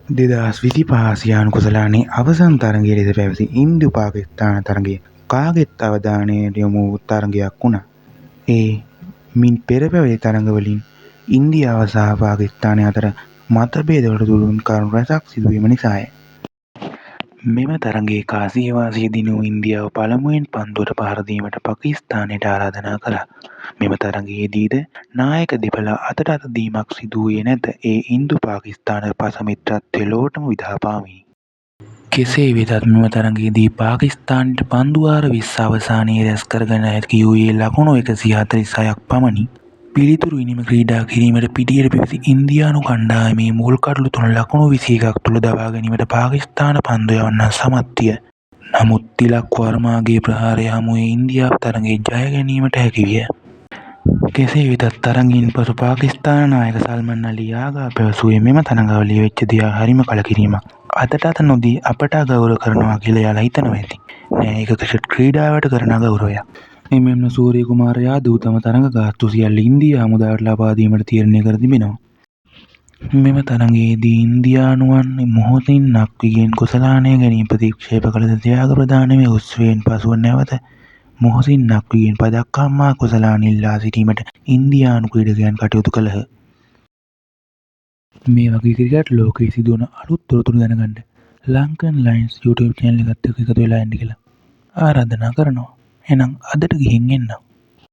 2025 ආසියානු කුසලානේ අවසන් තරගය ලෙස පැවති ඉන්දු පාකිස්තාන තරගය කාගේත් අවධානයට යොමු වූ තරගයක් වුණා. මින් පෙර පැවති තරගවලින් ඉන්දියාව සහ පාකිස්තානය අතර මතභේදවලට තුඩු කරුණු රැසක් සිදුවීම නිසාය. මෙම තරගයේ කාසියවාසී දින වූ ඉන්දියාව පළමුවෙන් පන්දුවට පහර දීමට පාකිස්තානයට ආරාධනා කළා. මෙම තරගයේදීද නායක දෙපළ අතට අත දීමක් සිදු වූයේ නැත. ඒ ඉන්දු පාකිස්තාන පස මිත්‍රත්වය ලොවටම විදහා පාමිනි. කෙසේ වෙතත් මෙම තරගයේදී පාකිස්තානයට පන්දු වාර 20 අවසානයේ රැස් කරගෙන හැකි වූයේ ලකුණු 146ක් පමණි. පිළිතුරු ඉනිම ක්‍රීඩා කිරීමට පිටියට පැවති ඉන්දියානු කණ්ඩායමේ මුල් කඩලු 3 ලකුණු 21ක් තුළ දබා ගැනීමට පාකිස්තාන පන්දු යවන්නට සමත් විය. නමුත් තිලක් වර්මාගේ ප්‍රහාරය හමුවේ ඉන්දියාව තරගයේ ජය ගැනීමට හැකි විය. කෙසේ වෙතත් තරගයෙන් පසු පාකිස්තාන නායක සල්මන් අලි ආගා පැවසුවේ මෙම තරගාවලියේ වෙච්ච දේ හරිම කලකිරීමක්. අදට අත නොදී අපට අගෞරව කරනවා කියලා එයාලා හිතනවා ඇති. නෑ ඒක ක්‍රිකට් ක්‍රීඩාවට කරන අගෞරවයක්. එමෙන්ම සූරිය කුමාර යාදව් තම තරග ගාස්තු සියල්ල ඉන්දියා හමුදාවට ලබා දීමට තීරණය කර තිබෙනවා. මෙම තරගයේදී ඉන්දියානුවන් මොහොතින් නක්විගෙන් කුසලානය ගැනීම ප්‍රතික්ෂේප කළද ත්‍යාග ප්‍රදානමය උත්සවයෙන් පසුව නැවත මොහොතින් නක්විගෙන් පදක් හම්මා කුසලාන ඉල්ලා සිටීමට ඉන්දියානු ක්‍රීඩකයන් කටයුතු කළහ. මේ වගේ ක්‍රිකට් ලෝකයේ සිදුවන අලුත් තොරතුරු දැනගන්න ලංකන් ලයන්ස් YouTube channel එකත් එක්ක එකතු වෙලා ඉන්න කියලා ආරාධනා කරනවා. එහෙනම් අදට ගිහින් එන්න.